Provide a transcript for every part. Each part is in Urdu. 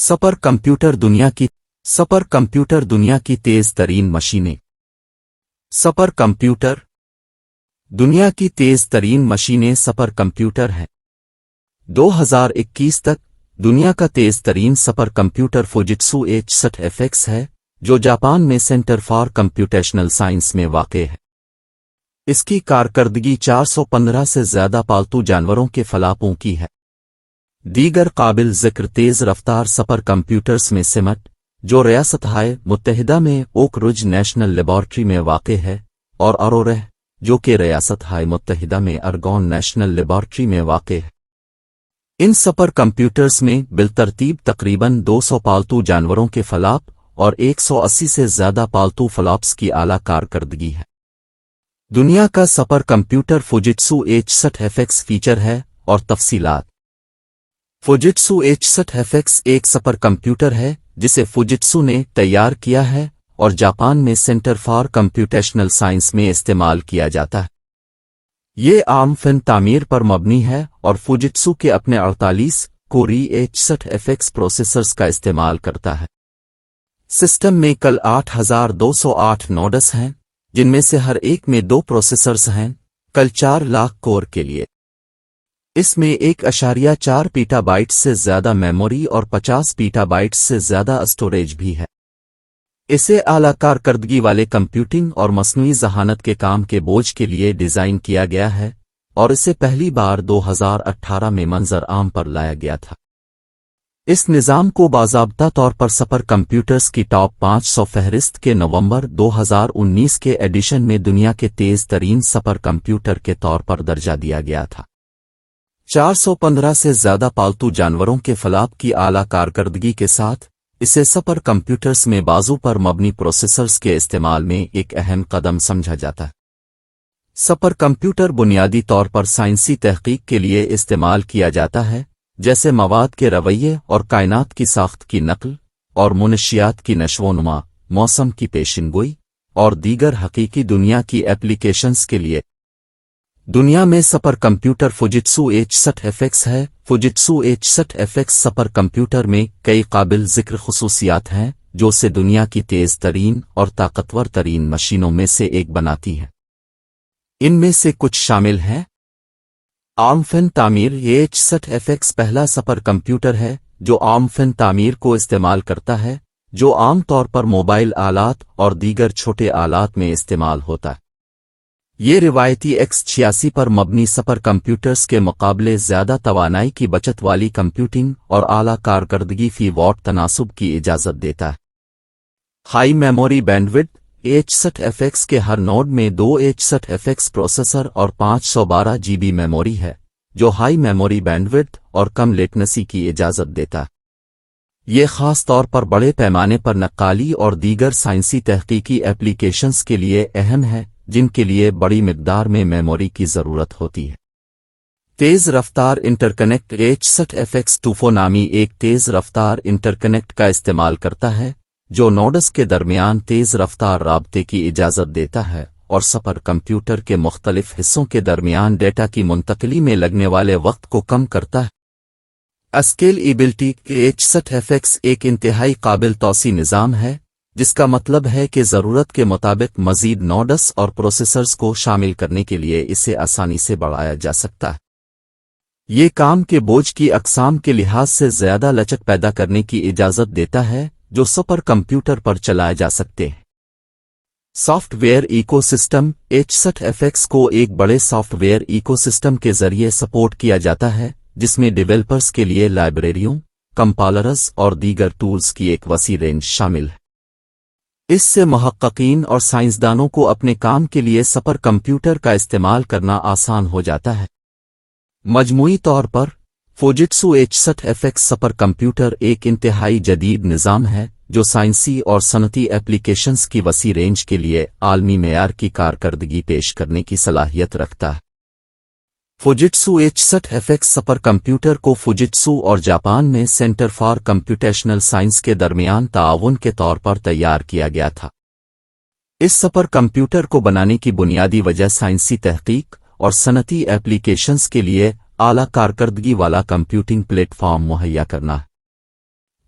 سپر کمپیوٹر دنیا کی تیز ترین مشینیں۔ سپر کمپیوٹر دنیا کی تیز ترین مشینیں سپر کمپیوٹر ہیں۔ 2021 تک دنیا کا تیز ترین سپر کمپیوٹر فوجیٹسو H60FX ہے، جو جاپان میں سینٹر فار کمپیوٹیشنل سائنس میں واقع ہے۔ اس کی کارکردگی 415 سے زیادہ پالتو جانوروں کے فلاپوں کی ہے۔ دیگر قابل ذکر تیز رفتار سپر کمپیوٹرز میں سمٹ، جو ریاستہائے متحدہ میں اوک رج نیشنل لیبارٹری میں واقع ہے، اور اروریہ، جو کہ ریاستہائے متحدہ میں ارگون نیشنل لیبارٹری میں واقع ہے۔ ان سپر کمپیوٹرز میں بالترتیب تقریباً 200 پالتو جانوروں کے فلاپ اور 180 سے زیادہ پالتو فلاپس کی اعلیٰ کارکردگی ہے۔ دنیا کا سپر کمپیوٹر فوجیٹسو H60FX فیچر ہے اور تفصیلات۔ فوجیٹسو H60FX ایک سپر کمپیوٹر ہے جسے فوجیٹسو نے تیار کیا ہے اور جاپان میں سینٹر فار کمپیوٹیشنل سائنس میں استعمال کیا جاتا ہے۔ یہ عام فن تعمیر پر مبنی ہے اور فوجیٹسو کے اپنے 48 کوری H60FX پروسیسرز کا استعمال کرتا ہے۔ سسٹم میں کل 8208 نوڈس ہیں، جن میں سے ہر ایک میں 2 پروسیسرز ہیں، کل 4 لاکھ کور کے لیے۔ اس میں 1.4 پیٹا بائٹ سے زیادہ میموری اور 50 پیٹا بائٹ سے زیادہ اسٹوریج بھی ہے۔ اسے اعلیٰ کارکردگی والے کمپیوٹنگ اور مصنوعی ذہانت کے کام کے بوجھ کے لیے ڈیزائن کیا گیا ہے، اور اسے پہلی بار 2018 میں منظر عام پر لایا گیا تھا۔ اس نظام کو باضابطہ طور پر سپر کمپیوٹرز کی ٹاپ 500 فہرست کے نومبر 2019 کے ایڈیشن میں دنیا کے تیز ترین سپر کمپیوٹر کے طور پر درجہ دیا گیا تھا۔ 415 سے زیادہ پالتو جانوروں کے فلاپ کی اعلیٰ کارکردگی کے ساتھ اسے سپر کمپیوٹرز میں بازو پر مبنی پروسیسرز کے استعمال میں ایک اہم قدم سمجھا جاتا ہے۔ سپر کمپیوٹر بنیادی طور پر سائنسی تحقیق کے لیے استعمال کیا جاتا ہے، جیسے مواد کے رویے اور کائنات کی ساخت کی نقل اور منشیات کی نشو و نما، موسم کی پیشن گوئی اور دیگر حقیقی دنیا کی ایپلیکیشنز کے لیے۔ دنیا میں سپر کمپیوٹر فوجیٹسو H60FX ہے۔ فوجیٹسو H60FX سپر کمپیوٹر میں کئی قابل ذکر خصوصیات ہیں جو اسے دنیا کی تیز ترین اور طاقتور ترین مشینوں میں سے ایک بناتی ہیں۔ ان میں سے کچھ شامل ہیں: عام فن تعمیر۔ یہ H60FX پہلا سپر کمپیوٹر ہے جو عام فن تعمیر کو استعمال کرتا ہے، جو عام طور پر موبائل آلات اور دیگر چھوٹے آلات میں استعمال ہوتا ہے۔ یہ روایتی X86 پر مبنی سپر کمپیوٹرز کے مقابلے زیادہ توانائی کی بچت والی کمپیوٹنگ اور اعلیٰ کارکردگی فی واٹ تناسب کی اجازت دیتا ہے۔ High memory bandwidth. H60FX کے ہر نوڈ میں 2 H60FX پروسیسر اور 512 GB میموری ہے، جو ہائی میموری بینڈوڈتھ اور کم لیٹنسی کی اجازت دیتا ہے۔ یہ خاص طور پر بڑے پیمانے پر نقالی اور دیگر سائنسی تحقیقی ایپلیکیشنز کے لیے اہم ہے، جن کے لیے بڑی مقدار میں میموری کی ضرورت ہوتی ہے۔ تیز رفتار انٹرکنیکٹ۔ H60FX ٹوفو نامی ایک تیز رفتار انٹرکنیکٹ کا استعمال کرتا ہے، جو نوڈس کے درمیان تیز رفتار رابطے کی اجازت دیتا ہے اور سپر کمپیوٹر کے مختلف حصوں کے درمیان ڈیٹا کی منتقلی میں لگنے والے وقت کو کم کرتا ہے۔ اسکیلیبلٹی۔ H60FX ایک انتہائی قابل توسیع نظام ہے، جس کا مطلب ہے کہ ضرورت کے مطابق مزید نوڈس اور پروسیسرز کو شامل کرنے کے لیے اسے آسانی سے بڑھایا جا سکتا ہے۔ یہ کام کے بوجھ کی اقسام کے لحاظ سے زیادہ لچک پیدا کرنے کی اجازت دیتا ہے جو سپر کمپیوٹر پر چلائے جا سکتے ہیں۔ Soft where eco system. H60FX کو ایک بڑے سافٹ ویئر ایکو سسٹم کے ذریعے سپورٹ کیا جاتا ہے، جس میں ڈیولپرز کے لیے لائبریریوں، کمپائلرز اور دیگر ٹولز کی ایک وسیع رینج شامل ہے۔ اس سے محققین اور سائنسدانوں کو اپنے کام کے لیے سپر کمپیوٹر کا استعمال کرنا آسان ہو جاتا ہے۔ مجموعی طور پر فوجیٹسو H60FX سپر کمپیوٹر ایک انتہائی جدید نظام ہے جو سائنسی اور صنعتی ایپلیکیشنز کی وسیع رینج کے لیے عالمی معیار کی کارکردگی پیش کرنے کی صلاحیت رکھتا ہے۔ فوجیٹسو H60FX سپر کمپیوٹر کو فوجیٹسو اور جاپان میں سینٹر فار کمپیوٹیشنل سائنس کے درمیان تعاون کے طور پر تیار کیا گیا تھا۔ اس سپر کمپیوٹر کو بنانے کی بنیادی وجہ سائنسی تحقیق اور صنعتی ایپلیکیشنز کے لیے اعلیٰ کارکردگی والا کمپیوٹنگ پلیٹ فارم مہیا کرنا ہے۔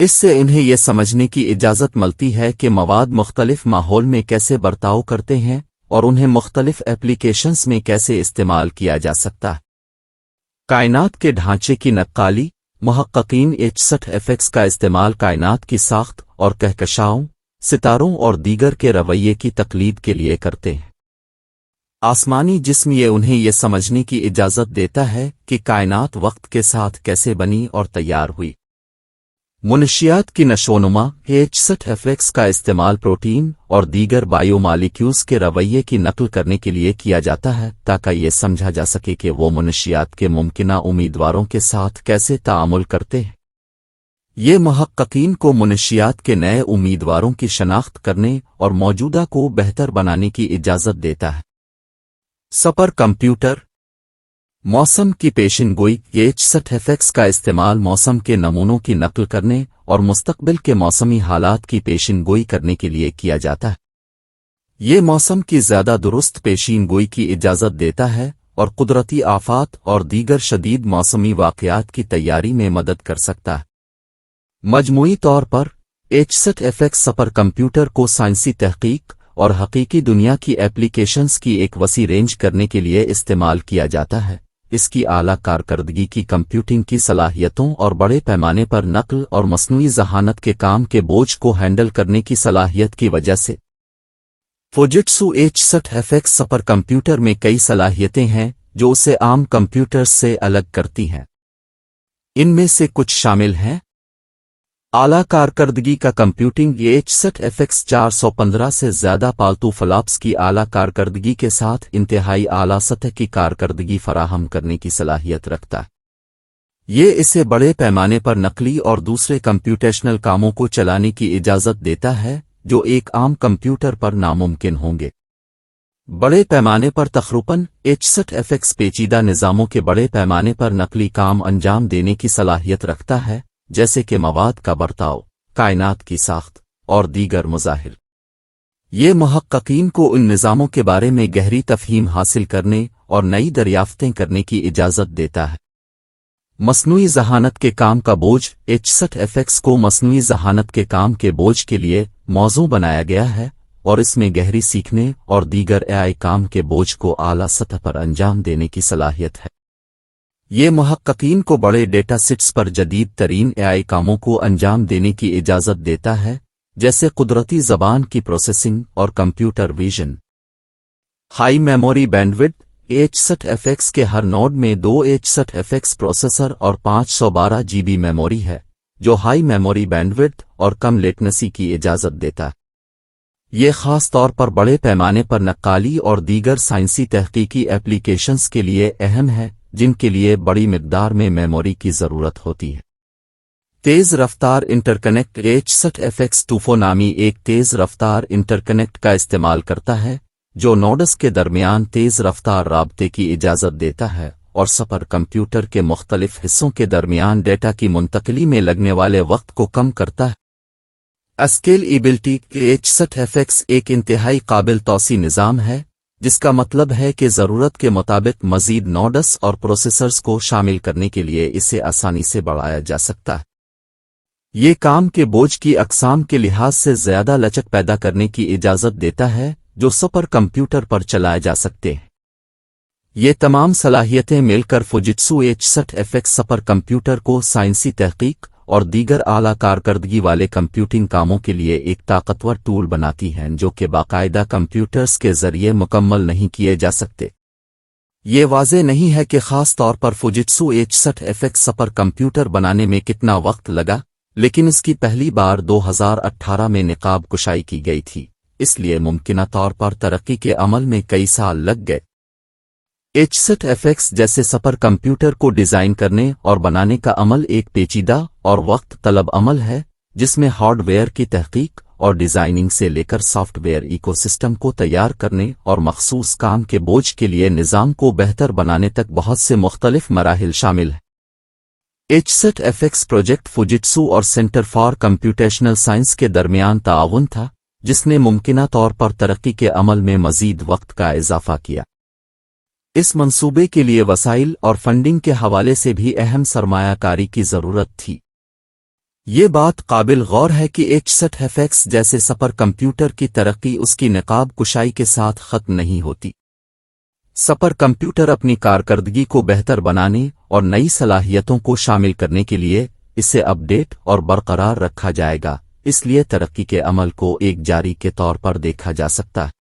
اس سے انہیں یہ سمجھنے کی اجازت ملتی ہے کہ مواد مختلف ماحول میں کیسے برتاؤ کرتے ہیں اور انہیں مختلف ایپلیکیشنز میں کیسے استعمال کیا جا سکتا ہے۔ کائنات کے ڈھانچے کی نقالی۔ محققین H60FX کا استعمال کائنات کی ساخت اور کہکشاؤں، ستاروں اور دیگر کے رویے کی تقلید کے لیے کرتے ہیں۔ آسمانی جسم یہ انہیں یہ سمجھنے کی اجازت دیتا ہے کہ کائنات وقت کے ساتھ کیسے بنی اور تیار ہوئی۔ منشیات کی نشوونما۔ H60FX کا استعمال پروٹین اور دیگر بائیو مالیکیولز کے رویے کی نقل کرنے کے لیے کیا جاتا ہے تاکہ یہ سمجھا جا سکے کہ وہ منشیات کے ممکنہ امیدواروں کے ساتھ کیسے تعامل کرتے ہیں۔ یہ محققین کو منشیات کے نئے امیدواروں کی شناخت کرنے اور موجودہ کو بہتر بنانے کی اجازت دیتا ہے۔ Super computer. موسم کی پیشن گوئی۔ H60FX کا استعمال موسم کے نمونوں کی نقل کرنے اور مستقبل کے موسمی حالات کی پیشن گوئی کرنے کے لیے کیا جاتا ہے۔ یہ موسم کی زیادہ درست پیشین گوئی کی اجازت دیتا ہے اور قدرتی آفات اور دیگر شدید موسمی واقعات کی تیاری میں مدد کر سکتا ہے۔ مجموعی طور پر H60FX سپر کمپیوٹر کو سائنسی تحقیق اور حقیقی دنیا کی ایپلیکیشنز کی ایک وسیع رینج کرنے کے لیے استعمال کیا جاتا ہے۔ اس کی اعلیٰ کارکردگی کی کمپیوٹنگ کی صلاحیتوں اور بڑے پیمانے پر نقل اور مصنوعی ذہانت کے کام کے بوجھ کو ہینڈل کرنے کی صلاحیت کی وجہ سے فوجیٹسو H60FX سپر کمپیوٹر میں کئی صلاحیتیں ہیں جو اسے عام کمپیوٹرز سے الگ کرتی ہیں۔ ان میں سے کچھ شامل ہیں: اعلیٰ کارکردگی کا کمپیوٹنگ۔ H60FX 415 سے زیادہ پالتو فلاپس کی اعلیٰ کارکردگی کے ساتھ انتہائی اعلیٰ سطح کی کارکردگی فراہم کرنے کی صلاحیت رکھتا ہے۔ یہ اسے بڑے پیمانے پر نقلی اور دوسرے کمپیوٹیشنل کاموں کو چلانے کی اجازت دیتا ہے جو ایک عام کمپیوٹر پر ناممکن ہوں گے۔ بڑے پیمانے پر تخرپن۔ H60FX پیچیدہ نظاموں کے بڑے پیمانے پر نقلی کام انجام دینے کی صلاحیت رکھتا ہے جیسے کہ مواد کا برتاؤ، کائنات کی ساخت اور دیگر مظاہر۔ یہ محققین کو ان نظاموں کے بارے میں گہری تفہیم حاصل کرنے اور نئی دریافتیں کرنے کی اجازت دیتا ہے۔ مصنوعی ذہانت کے کام کا بوجھ۔ H60FX کو مصنوعی ذہانت کے کام کے بوجھ کے لیے موزوں بنایا گیا ہے اور اس میں گہری سیکھنے اور دیگر AI کام کے بوجھ کو اعلیٰ سطح پر انجام دینے کی صلاحیت ہے۔ یہ محققین کو بڑے ڈیٹا سیٹس پر جدید ترین AI کاموں کو انجام دینے کی اجازت دیتا ہے جیسے قدرتی زبان کی پروسیسنگ اور computer vision. High memory bandwidth. H60FX کے ہر نوڈ میں 2 H60FX پروسیسر اور 512 GB میموری ہے جو ہائی میموری بینڈوڈتھ اور کم لیٹنسی کی اجازت دیتا ہے۔ یہ خاص طور پر بڑے پیمانے پر نقالی اور دیگر سائنسی تحقیقی ایپلیکیشنز کے لیے اہم ہے جن کے لیے بڑی مقدار میں میموری کی ضرورت ہوتی ہے۔ تیز رفتار انٹرکنیکٹ۔ H60FX 2FO نامی ایک تیز رفتار انٹرکنیکٹ کا استعمال کرتا ہے جو نوڈز کے درمیان تیز رفتار رابطے کی اجازت دیتا ہے اور سپر کمپیوٹر کے مختلف حصوں کے درمیان ڈیٹا کی منتقلی میں لگنے والے وقت کو کم کرتا ہے۔ اسکیلیبلٹی۔ H60FX ایک انتہائی قابل توسیع نظام ہے جس کا مطلب ہے کہ ضرورت کے مطابق مزید نوڈز اور پروسیسرز کو شامل کرنے کے لیے اسے آسانی سے بڑھایا جا سکتا ہے۔ یہ کام کے بوجھ کی اقسام کے لحاظ سے زیادہ لچک پیدا کرنے کی اجازت دیتا ہے جو سپر کمپیوٹر پر چلائے جا سکتے ہیں۔ یہ تمام صلاحیتیں مل کر فوجیٹسو H60FX سپر کمپیوٹر کو سائنسی تحقیق اور دیگر اعلیٰ کارکردگی والے کمپیوٹنگ کاموں کے لیے ایک طاقتور ٹول بناتی ہیں جو کہ باقاعدہ کمپیوٹرز کے ذریعے مکمل نہیں کیے جا سکتے۔ یہ واضح نہیں ہے کہ خاص طور پر فوجیٹسو H60FX سپر کمپیوٹر بنانے میں کتنا وقت لگا، لیکن اس کی پہلی بار 2018 میں نقاب کشائی کی گئی تھی، اس لیے ممکنہ طور پر ترقی کے عمل میں کئی سال لگ گئے۔ H60FX جیسے سپر کمپیوٹر کو ڈیزائن کرنے اور بنانے کا عمل ایک پیچیدہ اور وقت طلب عمل ہے جس میں ہارڈ ویئر کی تحقیق اور ڈیزائننگ سے لے کر سافٹ ویئر ایکو سسٹم کو تیار کرنے اور مخصوص کام کے بوجھ کے لیے نظام کو بہتر بنانے تک بہت سے مختلف مراحل شامل ہیں۔ H60FX پروجیکٹ فوجیٹسو اور سینٹر فار کمپیوٹیشنل سائنس کے درمیان تعاون تھا جس نے ممکنہ طور پر ترقی کے عمل میں مزید وقت کا اضافہ کیا۔ اس منصوبے کے لیے وسائل اور فنڈنگ کے حوالے سے بھی اہم سرمایہ کاری کی ضرورت تھی۔ یہ بات قابل غور ہے کہ H60FX جیسے سپر کمپیوٹر کی ترقی اس کی نقاب کشائی کے ساتھ ختم نہیں ہوتی۔ سپر کمپیوٹر اپنی کارکردگی کو بہتر بنانے اور نئی صلاحیتوں کو شامل کرنے کے لیے اسے اپ ڈیٹ اور برقرار رکھا جائے گا، اس لیے ترقی کے عمل کو ایک جاری کے طور پر دیکھا جا سکتا ہے۔